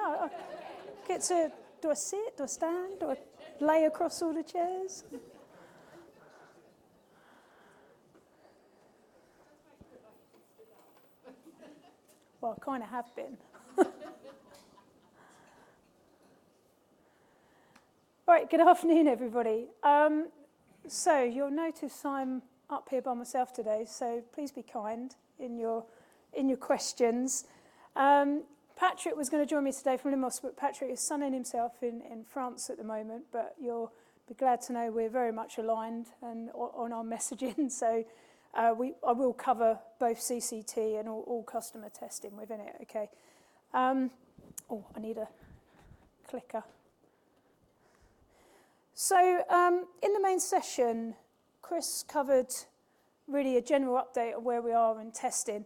No, I get to, do I sit, do I stand, do I lay across all the chairs? Well, I kind of have been. Right, good afternoon, everybody. So you'll notice I'm up here by myself today, so please be kind in your questions. Patrick was going to join me today from Limos, but Patrick is sunning himself in France at the moment, but you'll be glad to know we're very much aligned and on our messaging, so I will cover both CCT and all customer testing within it, okay? I need a clicker. So in the main session, Chris covered really a general update of where we are in testing.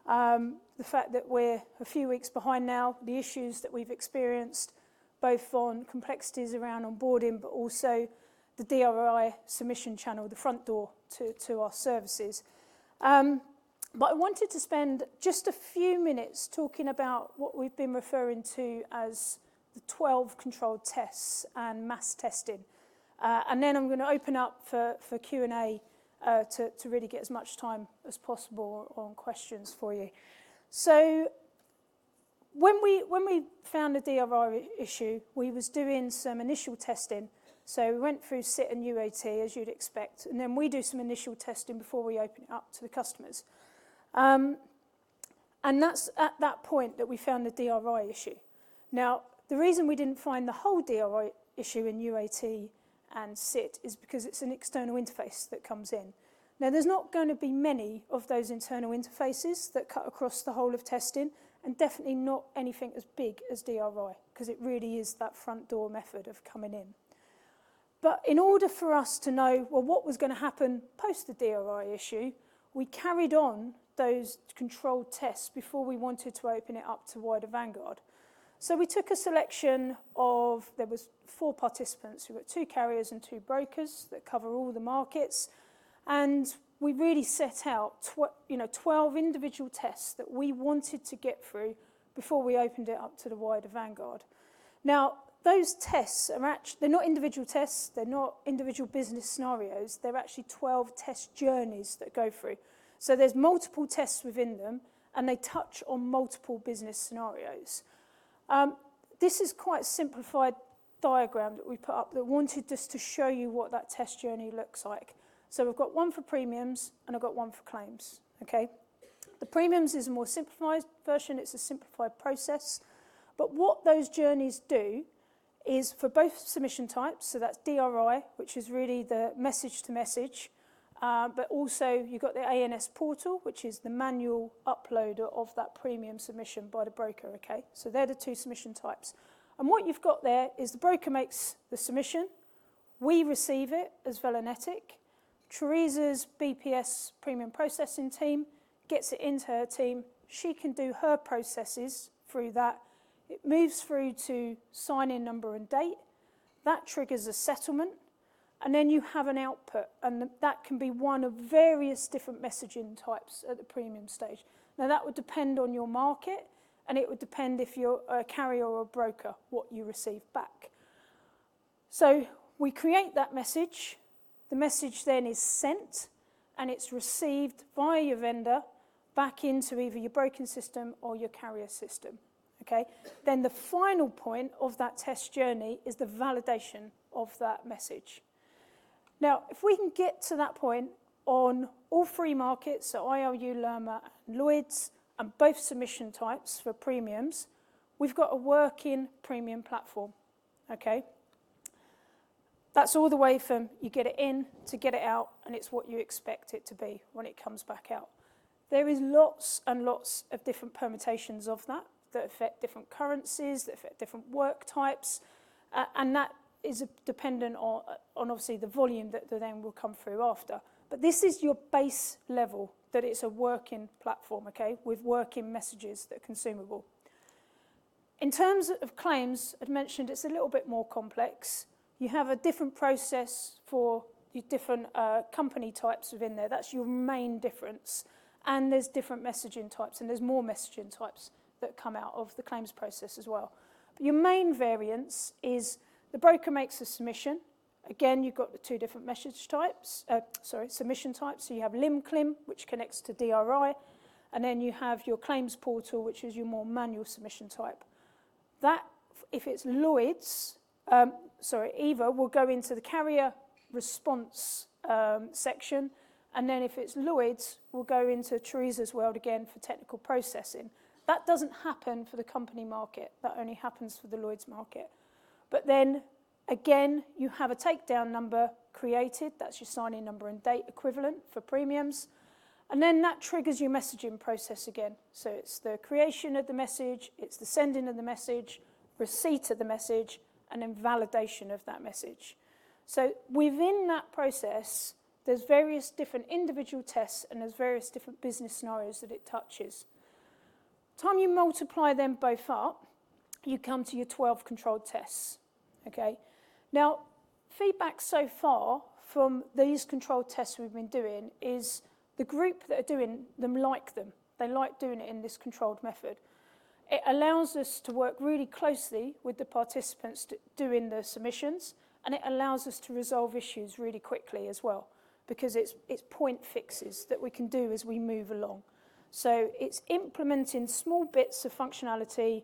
The fact that we're a few weeks behind now, the issues that we've experienced, both on complexities around onboarding, but also the DRI submission channel, the front door to our services. But I wanted to spend just a few minutes talking about what we've been referring to as the 12 controlled tests and mass testing. And then I'm going to open up for Q&A to really get as much time as possible on questions for you. So when we found the DRI issue, we was doing some initial testing. So we went through SIT and UAT, as you'd expect, and then we do some initial testing before we open it up to the customers. And that's at that point that we found the DRI issue. Now, the reason we didn't find the whole DRI issue in UAT and SIT is because it's an external interface that comes in. Now, there's not going to be many of those internal interfaces that cut across the whole of testing, and definitely not anything as big as DRI, because it really is that front door method of coming in. But in order for us to know, well, what was going to happen post the DRI issue, we carried on those controlled tests before we wanted to open it up to wider Vanguard. So we took a selection of, there was 4 participants. We've got 2 carriers and 2 brokers that cover all the markets. And we really set out 12 individual tests that we wanted to get through before we opened it up to the wider Vanguard. Now, those tests are actually, they're not individual tests, they're not individual business scenarios, they're actually 12 test journeys that go through. So there's multiple tests within them, and they touch on multiple business scenarios. This is quite a simplified diagram that we put up that wanted just to show you what that test journey looks like. So we've got one for premiums, and I've got one for claims, okay? The premiums is a more simplified version, it's a simplified process. But what those journeys do is for both submission types, so that's DRI, which is really the message-to-message, but also you've got the ANS portal, which is the manual uploader of that premium submission by the broker, okay? So they're the 2 submission types. And what you've got there is the broker makes the submission, we receive it as Velenetic, Teresa's BPS premium processing team gets it into her team, she can do her processes through that, it moves through to sign-in number and date, that triggers a settlement, and then you have an output, and that can be one of various different messaging types at the premium stage. Now, that would depend on your market, and it would depend if you're a carrier or a broker, what you receive back. So we create that message. The message then is sent, and it's received via your vendor back into either your broking system or your carrier system. Okay? Then the final point of that test journey is the validation of that message. Now, if we can get to that point on all 3 markets, so ILU, Lerma, and Lloyd's, and both submission types for premiums, we've got a working premium platform, okay? That's all the way from you get it in to get it out, and it's what you expect it to be when it comes back out. There is lots and lots of different permutations of that affect different currencies, that affect different work types, and that is dependent on obviously the volume that then will come through after. But this is your base level, that it's a working platform, okay, with working messages that are consumable. In terms of claims, I'd mentioned it's a little bit more complex. You have a different process for your different company types within there. That's your main difference. And there's different messaging types, and there's more messaging types that come out of the claims process as well. Your main variance is the broker makes a submission. Again, you've got the two different message types, submission types. So you have LIMCLIM, which connects to DRI, and then you have your claims portal, which is your more manual submission type. That, if it's Lloyd's, Eva will go into the carrier response section, and then if it's Lloyd's, we'll go into Teresa's world again for technical processing. That doesn't happen for the company market. That only happens for the Lloyd's market. But then, again, you have a takedown number created. That's your signing number and date equivalent for premiums. And then that triggers your messaging process again. So it's the creation of the message, it's the sending of the message, receipt of the message, and then validation of that message. So within that process, there's various different individual tests and there's various different business scenarios that it touches. Time you multiply them both up, you come to your 12 controlled tests. Okay. Now, feedback so far from these controlled tests we've been doing is the group that are doing them like them. They like doing it in this controlled method. It allows us to work really closely with the participants doing the submissions, and it allows us to resolve issues really quickly as well, because it's point fixes that we can do as we move along. So it's implementing small bits of functionality,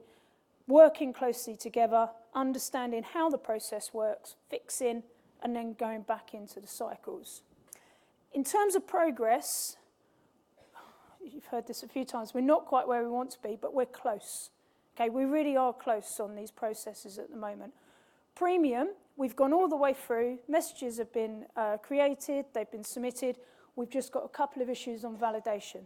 working closely together, understanding how the process works, fixing, and then going back into the cycles. In terms of progress, you've heard this a few times, we're not quite where we want to be, but we're close. Okay, we really are close on these processes at the moment. Premium, we've gone all the way through, messages have been created, they've been submitted, we've just got a couple of issues on validation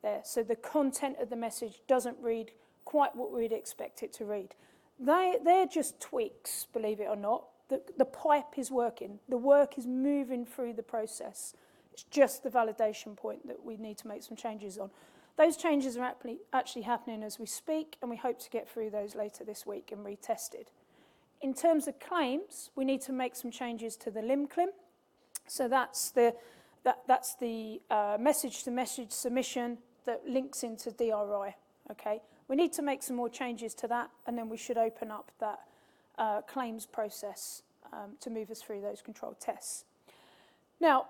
there. So the content of the message doesn't read quite what we'd expect it to read. They're just tweaks, believe it or not. The pipe is working, the work is moving through the process. It's just the validation point that we need to make some changes on. Those changes are actually happening as we speak, and we hope to get through those later this week and retested. In terms of claims, we need to make some changes to the LIMCLIM. So that's the message-to-message submission that links into DRI. Okay, we need to make some more changes to that, and then we should open up that claims process to move us through those controlled tests. Now,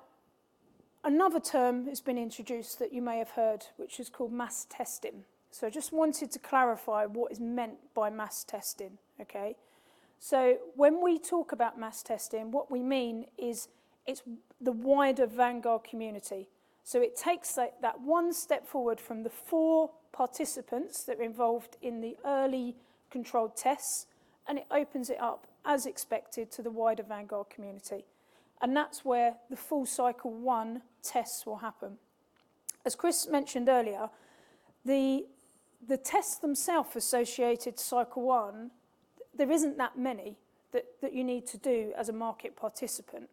another term has been introduced that you may have heard, which is called mass testing. So I just wanted to clarify what is meant by mass testing, okay? So when we talk about mass testing, what we mean is it's the wider Vanguard community. So it takes that one step forward from the 4 participants that were involved in the early controlled tests, and it opens it up, as expected, to the wider Vanguard community. And that's where the full cycle 1 tests will happen. As Chris mentioned earlier, the tests themselves associated to cycle 1, there isn't that many that you need to do as a market participant.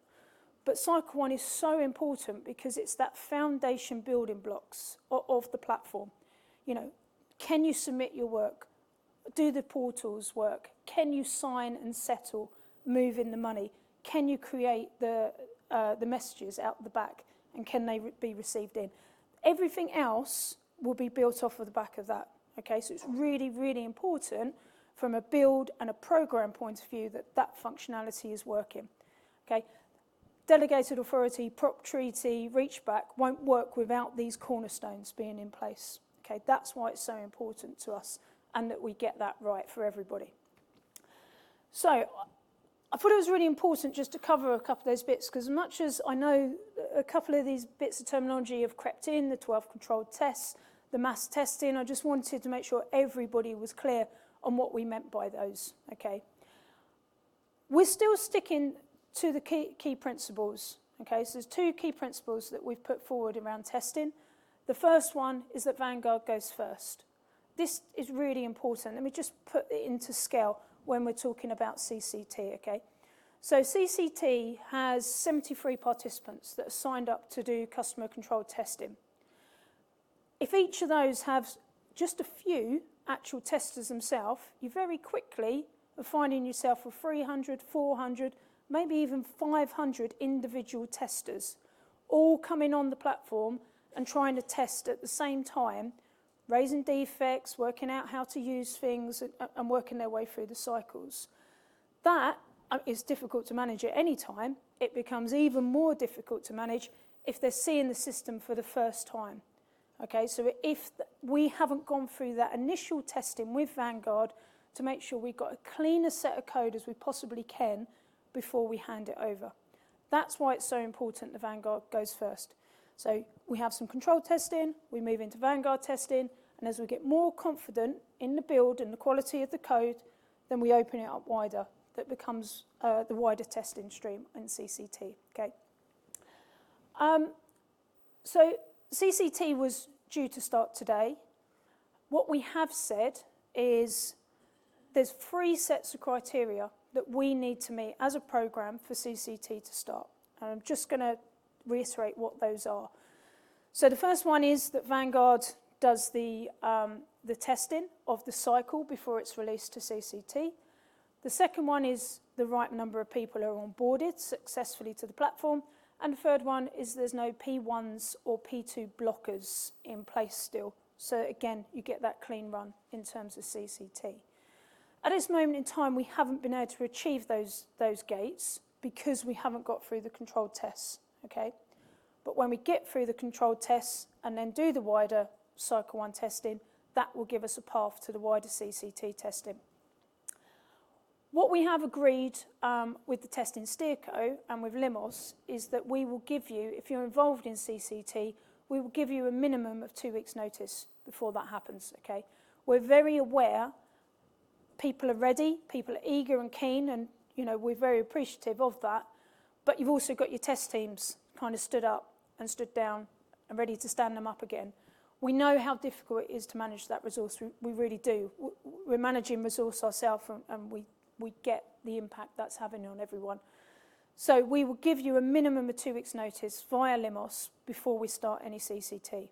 But cycle 1 is so important because it's that foundation building blocks of the platform. You know, can you submit your work? Do the portals work? Can you sign and settle, move in the money? Can you create the messages out the back, and can they be received in? Everything else will be built off of the back of that. Okay, so it's really, really important from a build and a program point of view that functionality is working. Okay, delegated authority, prop treaty, reach back won't work without these cornerstones being in place. Okay, that's why it's so important to us, and that we get that right for everybody. So I thought it was really important just to cover a couple of those bits, because as much as I know a couple of these bits of terminology have crept in, the 12 controlled tests, the mass testing, I just wanted to make sure everybody was clear on what we meant by those, okay? We're still sticking to the key principles, okay? So there's 2 key principles that we've put forward around testing. The first one is that Vanguard goes first. This is really important. Let me just put it into scale when we're talking about CCT, okay? So CCT has 73 participants that are signed up to do customer controlled testing. If each of those have just a few actual testers themselves, you very quickly are finding yourself with 300, 400, maybe even 500 individual testers all coming on the platform and trying to test at the same time raising defects, working out how to use things, and working their way through the cycles. That is difficult to manage at any time. It becomes even more difficult to manage if they're seeing the system for the first time. Okay, so if we haven't gone through that initial testing with Vanguard to make sure we've got a cleaner set of code as we possibly can before we hand it over. That's why it's so important the Vanguard goes first. So we have some control testing, we move into Vanguard testing, and as we get more confident in the build and the quality of the code, then we open it up wider. That becomes the wider testing stream in CCT. Okay. So CCT was due to start today. What we have said is there's 3 sets of criteria that we need to meet as a program for CCT to start. And I'm just going to reiterate what those are. So the first one is that Vanguard does the testing of the cycle before it's released to CCT. The second one is the right number of people are onboarded successfully to the platform. And the third one is there's no P1s or P2 blockers in place still. So again, you get that clean run in terms of CCT. At this moment in time, we haven't been able to achieve those gates because we haven't got through the controlled tests, okay? But when we get through the controlled tests and then do the wider Cycle 1 testing, that will give us a path to the wider CCT testing. What we have agreed with the testing Steerco and with Limos is that we will give you, if you're involved in CCT, we will give you a minimum of 2 weeks' notice before that happens, okay? We're very aware people are ready, people are eager and keen, and you know we're very appreciative of that, but you've also got your test teams kind of stood up and stood down and ready to stand them up again. We know how difficult it is to manage that resource, we really do. We're managing resource ourselves and we get the impact that's having on everyone. So we will give you a minimum of 2 weeks' notice via Limos before we start any CCT.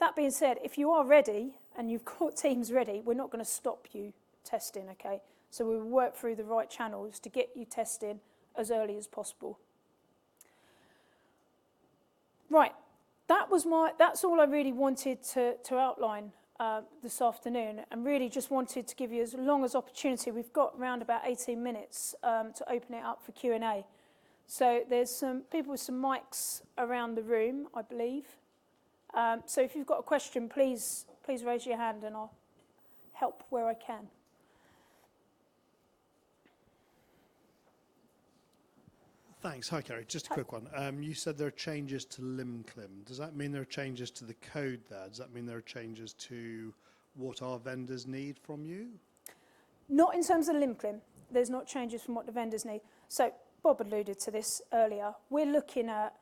That being said, if you are ready and you've got teams ready, we're not going to stop you testing, okay? So we will work through the right channels to get you testing as early as possible. Right, that's all I really wanted to outline this afternoon, and really just wanted to give you as long as opportunity. We've got around about 18 minutes to open it up for Q&A. So there's some people with some mics around the room, I believe. So if you've got a question, please raise your hand and I'll help where I can. Thanks. Hi, Kerry. Just a quick one. You said there are changes to LimClim. Does that mean there are changes to the code there? Does that mean there are changes to what our vendors need from you? Not in terms of LimClim. There's not changes from what the vendors need. So Bob alluded to this earlier. We're looking at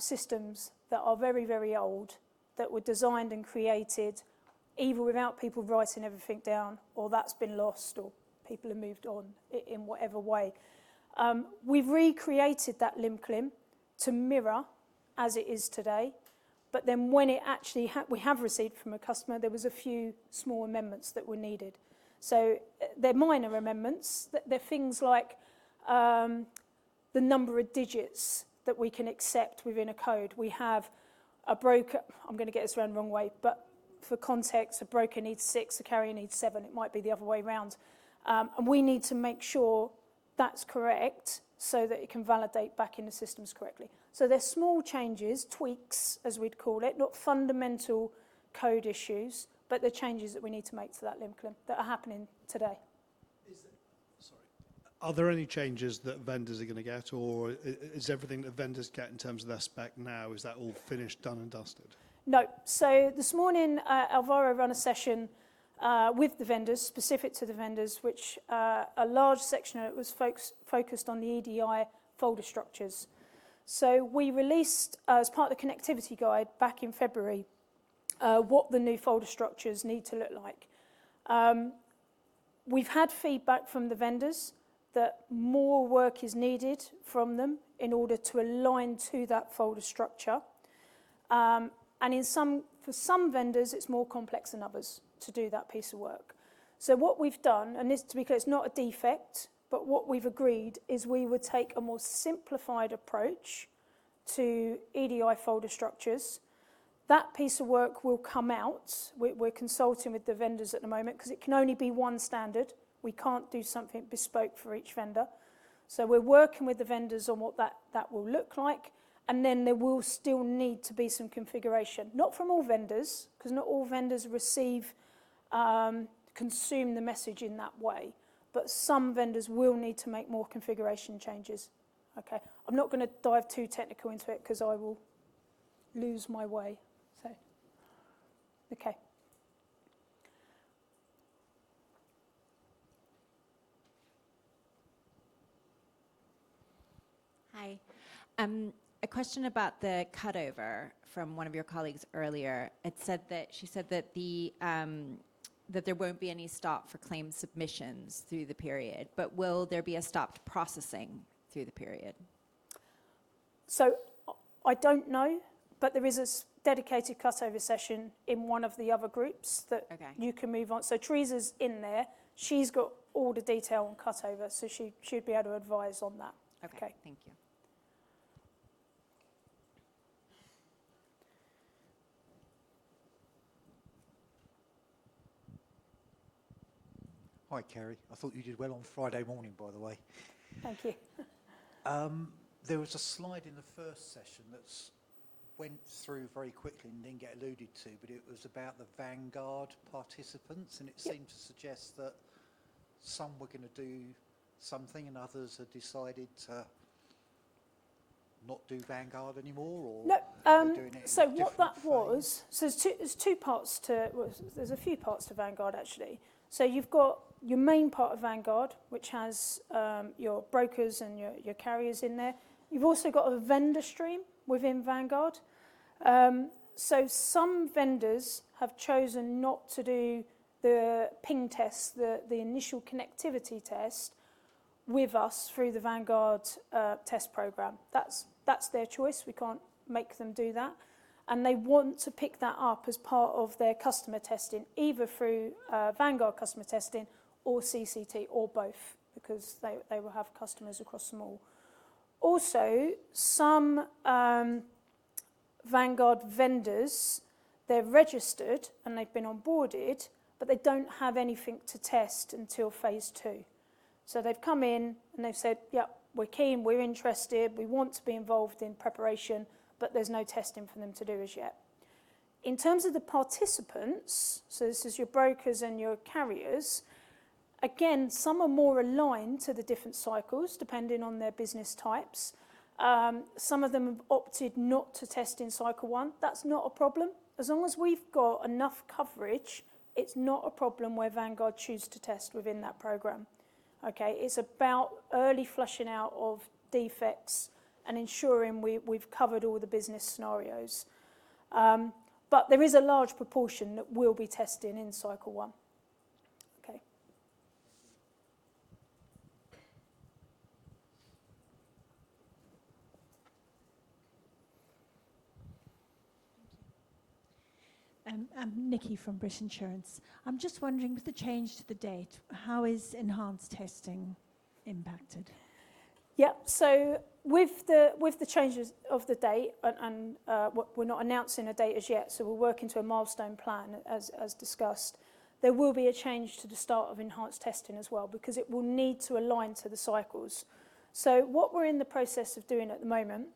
systems that are very, very old, that were designed and created either without people writing everything down, or that's been lost, or people have moved on in whatever way. We've recreated that LimClim to mirror as it is today, but then when it actually we have received from a customer, there was a few small amendments that were needed. So they're minor amendments. They're things like the number of digits that we can accept within a code. We have a broker, I'm going to get this around the wrong way, but for context, a broker needs 6, a carrier needs 7. It might be the other way around. And we need to make sure that's correct so that it can validate back in the systems correctly. So they're small changes, tweaks, as we'd call it, not fundamental code issues, but the changes that we need to make to that LimClim that are happening today. Are there any changes that vendors are going to get, or is everything that vendors get in terms of their spec now, is that all finished, done and dusted? No. So this morning, Alvaro ran a session with the vendors, specific to the vendors, which a large section of it was focused on the EDI folder structures. So we released, as part of the connectivity guide back in February, what the new folder structures need to look like. We've had feedback from the vendors that more work is needed from them in order to align to that folder structure. And for some vendors, it's more complex than others to do that piece of work. So what we've done, and this, to be clear, it's not a defect, but what we've agreed is we would take a more simplified approach to EDI folder structures That piece of work will come out. We're consulting with the vendors at the moment because it can only be one standard. We can't do something bespoke for each vendor. So we're working with the vendors on what that will look like, and then there will still need to be some configuration. Not from all vendors, because not all vendors consume the message in that way, but some vendors will need to make more configuration changes. Okay, I'm not going to dive too technical into it because I will lose my way. So, okay. Hi. A question about the cutover from one of your colleagues earlier. She said that that there won't be any stop for claim submissions through the period, but will there be a stopped processing through the period? So I don't know, but there is a dedicated cutover session in one of the other groups that you can move on. So Teresa's in there. She's got all the detail on cutover, so she should be able to advise on that. Okay. Thank you. Hi, Kerry. I thought you did well on Friday morning, by the way. Thank you. There was a slide in the first session that went through very quickly and didn't get alluded to, but it was about the Vanguard participants, and it seemed to suggest that some were going to do something and others had decided to not do Vanguard anymore, or no. doing it So in a what different that phase? was, so there's two parts to, well, there's a few parts to Vanguard actually. So you've got your main part of Vanguard, which has your brokers and your carriers in there. You've also got a vendor stream within Vanguard. So some vendors have chosen not to do the ping test, the initial connectivity test, with us through the Vanguard test program. That's their choice. We can't make them do that. And they want to pick that up as part of their customer testing, either through Vanguard customer testing or CCT, or both, because they will have customers across them all. Also, some Vanguard vendors, they're registered and they've been onboarded, but they don't have anything to test until phase 2. So they've come in and they've said, yeah, we're keen, we're interested, we want to be involved in preparation, but there's no testing for them to do as yet. In terms of the participants, so this is your brokers and your carriers, again, some are more aligned to the different cycles, depending on their business types. Some of them have opted not to test in cycle 1. That's not a problem. As long as we've got enough coverage, it's not a problem where Vanguard choose to test within that program. Okay, it's about early flushing out of defects and ensuring we've covered all the business scenarios. But there is a large proportion that will be testing in cycle 1. Okay. I'm Nikki from Brit Insurance. I'm just wondering, with the change to the date, how is enhanced testing impacted? Yeah, so with the changes of the date, and we're not announcing a date as yet, so we're working to a milestone plan as discussed. There will be a change to the start of enhanced testing as well, because it will need to align to the cycles. So what we're in the process of doing at the moment,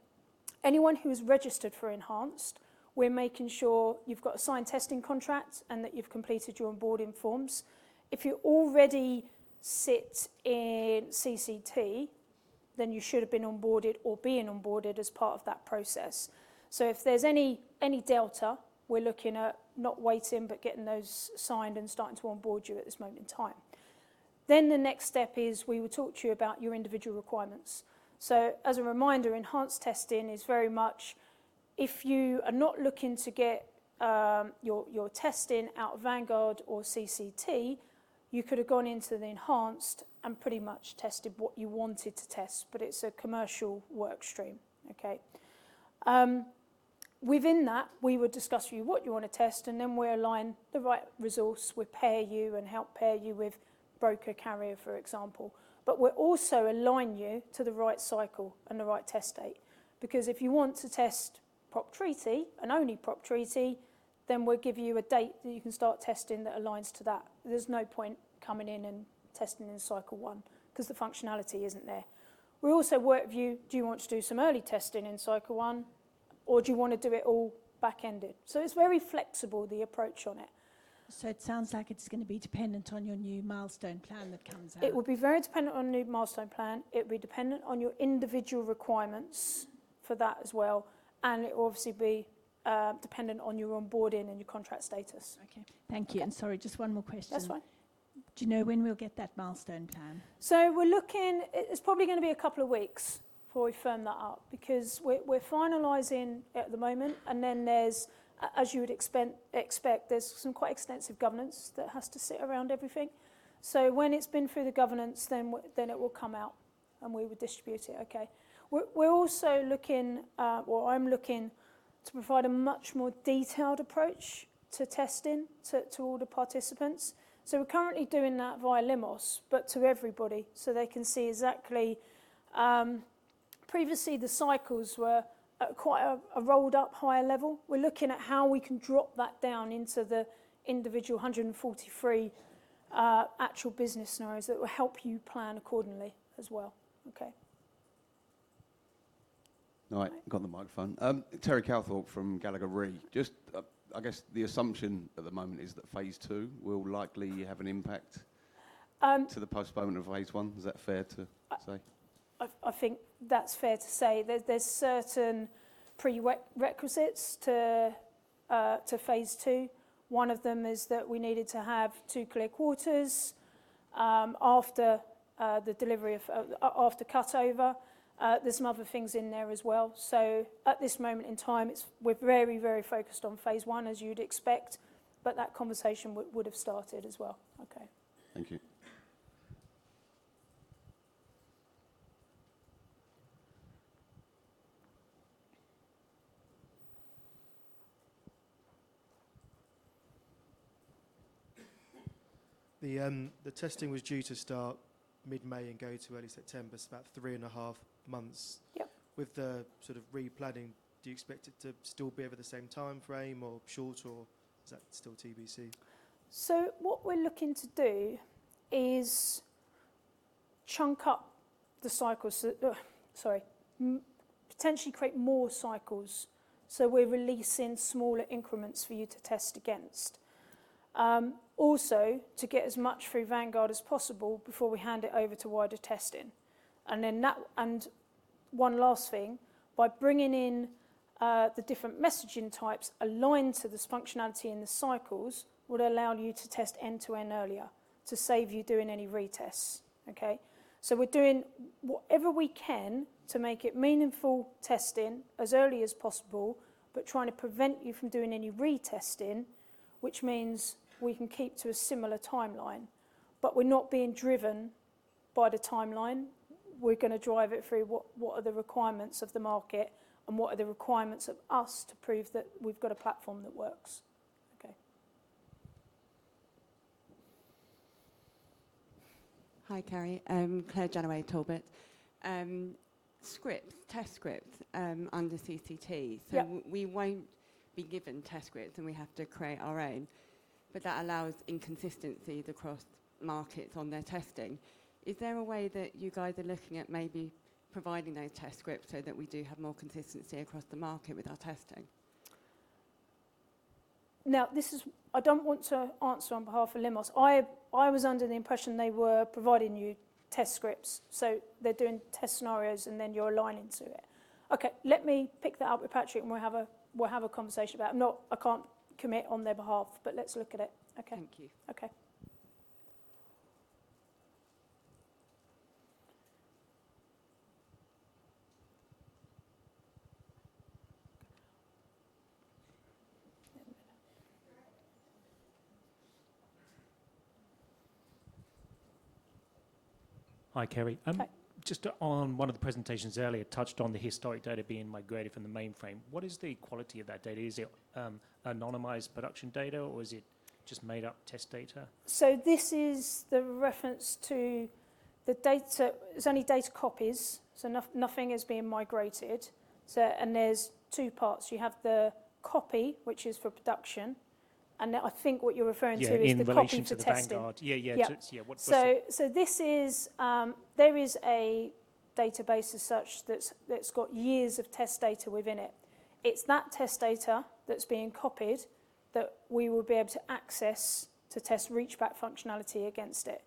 anyone who is registered for enhanced, we're making sure you've got a signed testing contract and that you've completed your onboarding forms. If you already sit in CCT, then you should have been onboarded or being onboarded as part of that process. So if there's any delta, we're looking at not waiting but getting those signed and starting to onboard you at this moment in time. Then the next step is we will talk to you about your individual requirements. So as a reminder, enhanced testing is very much, if you are not looking to get your testing out of Vanguard or CCT, you could have gone into the enhanced and pretty much tested what you wanted to test, but it's a commercial work stream, okay? Within that, we would discuss with you what you want to test, and then we align the right resource. We pair you and help pair you with broker carrier, for example. But we'll also align you to the right cycle and the right test date. Because if you want to test prop treaty, and only prop treaty, then we'll give you a date that you can start testing that aligns to that. There's no point coming in and testing in cycle 1 because the functionality isn't there. We also work with you, do you want to do some early testing in cycle 1, or do you want to do it all back-ended? So it's very flexible, the approach on it. So it sounds like it's going to be dependent on your new milestone plan that comes out. It will be very dependent on a new milestone plan. It will be dependent on your individual requirements for that as well. And it will obviously be dependent on your onboarding and your contract status. Okay, thank you. And sorry, just one more question. That's fine. Do you know when we'll get that milestone plan? So we're looking, it's probably going to be a couple of weeks before we firm that up, because we're finalising at the moment, and then there's, as you would expect, there's some quite extensive governance that has to sit around everything. So when it's been through the governance, then it will come out and we would distribute it, okay. We're also looking, well, I'm looking to provide a much more detailed approach to testing to all the participants. So we're currently doing that via Limos, but to everybody, so they can see exactly. Previously, the cycles were at quite a rolled up higher level. We're looking at how we can drop that down into the individual 143 actual business scenarios that will help you plan accordingly as well. Okay. All right, got the microphone. Terry Calthorpe from Gallagher Re. Just, I guess the assumption at the moment is that phase 2 will likely have an impact to the postponement of phase 1. Is that fair to say? I think that's fair to say. There's certain prerequisites to phase 2. One of them is that we needed to have 2 clear quarters after the delivery of after cutover. There's some other things in there as well. So at this moment in time, we're very, very focused on phase 1, as you'd expect, but that conversation would have started as well. Okay. Thank you. The testing was due to start mid-May and go to early September, so about 3.5 months. Yep. With the sort of replanning, do you expect it to still be over the same time frame or short, or is that still TBC? So what we're looking to do is chunk up the cycles, potentially create more cycles. So we're releasing smaller increments for you to test against. Also, to get as much through Vanguard as possible before we hand it over to wider testing. And then and one last thing, by bringing in the different messaging types aligned to this functionality in the cycles, would allow you to test end-to-end earlier to save you doing any retests, okay? So we're doing whatever we can to make it meaningful testing as early as possible, but trying to prevent you from doing any retesting, which means we can keep to a similar timeline. But we're not being driven by the timeline. We're going to drive it through what are the requirements of the market and what are the requirements of us to prove that we've got a platform that works. Okay. Hi, Kerry. Claire Janaway Talbot. Test scripts under CCT. So Yep. we won't be given test scripts and we have to create our own. But that allows inconsistencies across markets on their testing. Is there a way that you guys are looking at maybe providing those test scripts so that we do have more consistency across the market with our testing? Now, I don't want to answer on behalf of Limos. I was under the impression they were providing you test scripts. So they're doing test scenarios and then you're aligning to it. Okay, let me pick that up with Patrick and we'll have a conversation about it. I can't commit on their behalf, but let's look at it. Okay. Thank you. Okay. Hi, Kerry. Hi. Just on one of the presentations earlier, touched on the historic data being migrated from the mainframe. What is the quality of that data? Is it anonymized production data, or is it just made up test data? So this is the reference to the data. It's only data copies, so nothing is being migrated. So, and there's two parts. You have the copy, which is for production, and I think what you're referring to is in the relation copy for to the testing. Vanguard. Yeah. Yep. What's So this is there is a database as such that's got years of test data within it. It's that test data that's being copied that we will be able to access to test reachback functionality against it.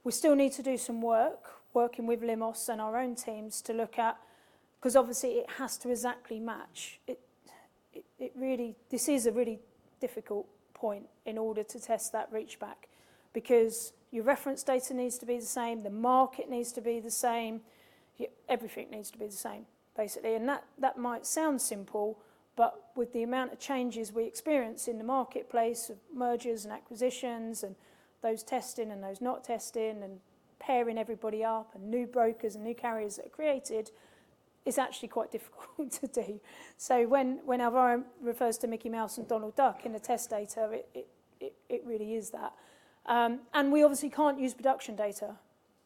We still need to do some work, working with Limos and our own teams to look at, because obviously it has to exactly match. It really, this is a really difficult point in order to test that reachback, because your reference data needs to be the same, the market needs to be the same, everything needs to be the same, basically. And that might sound simple, but with the amount of changes we experience in the marketplace of mergers and acquisitions and those testing and those not testing and pairing everybody up and new brokers and new carriers that are created, it's actually quite difficult to do. So when Alvaro refers to Mickey Mouse and Donald Duck in the test data, it really is that. And we obviously can't use production data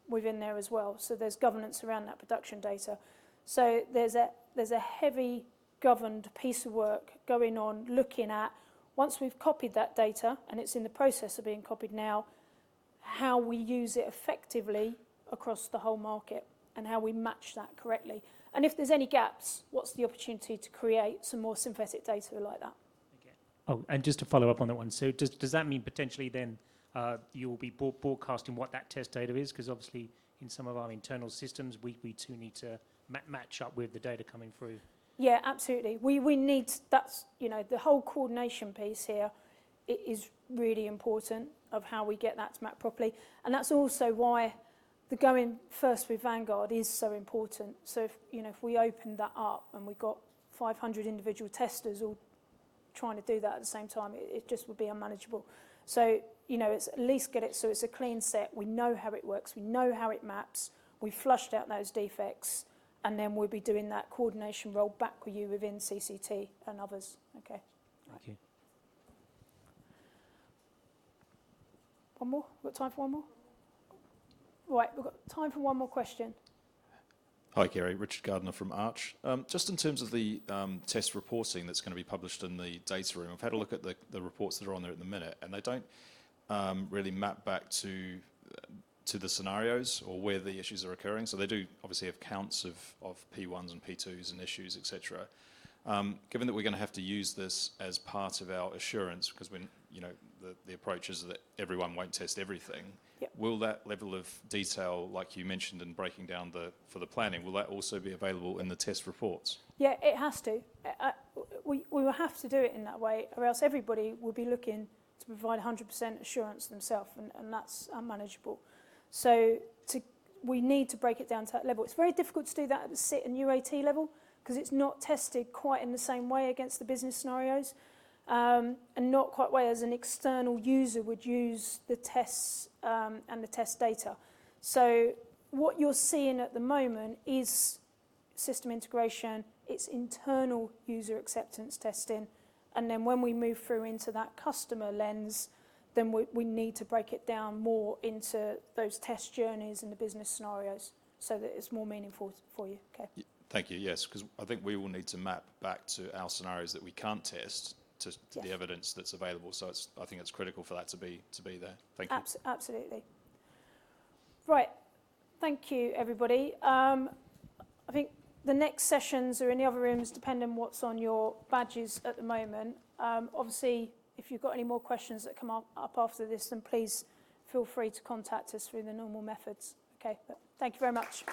within there as well. So there's governance around that production data. So there's a heavy governed piece of work going on, looking at, once we've copied that data, and it's in the process of being copied now, how we use it effectively across the whole market and how we match that correctly. And if there's any gaps, what's the opportunity to create some more synthetic data like that? Okay. Oh, and just to follow up on that one, so does that mean potentially then you will be broadcasting what that test data is? Because obviously in some of our internal systems, we too need to match up with the data coming through. Yeah, absolutely. We need, that's, the whole coordination piece here is really important of how we get that to map properly. And that's also why the going first with Vanguard is so important. So if we opened that up and we got 500 individual testers all trying to do that at the same time, it just would be unmanageable. So, it's at least get it so it's a clean set. We know how it works. We know how it maps. We've flushed out those defects. And then we'll be doing that coordination role back with you within CCT and others. Okay. Thank you. One more? We've got time for one more? Right, we've got time for one more question. Hi, Kerry. Richard Gardner from Arch. Just in terms of the test reporting that's going to be published in the data room, I've had a look at the reports that are on there at the minute, and they don't really map back to the scenarios or where the issues are occurring. So they do obviously have counts of P1s and P2s and issues, etc. Given that we're going to have to use this as part of our assurance, because when the approach is that everyone won't test everything, Yep. Will that level of detail, like you mentioned in breaking down for the planning, will that also be available in the test reports? Yeah, it has to. We will have to do it in that way, or else everybody will be looking to provide 100% assurance themselves, and that's unmanageable. So we need to break it down to that level. It's very difficult to do that at the SIT and UAT level because it's not tested quite in the same way against the business scenarios, and not quite way as an external user would use the tests and the test data. So what you're seeing at the moment is system integration, it's internal user acceptance testing, and then when we move through into that customer lens, then we need to break it down more into those test journeys and the business scenarios so that it's more meaningful for you. Okay. Thank you. Yes, because I think we will need to map back to our scenarios that we can't test to Yes. the evidence that's available. So I think it's critical for that to be there. Thank you. Absolutely. Right. Thank you, everybody. I think the next sessions are in the other rooms, depending on what's on your badges at the moment. Obviously, if you've got any more questions that come up after this, then please feel free to contact us through the normal methods. Okay, but thank you very much.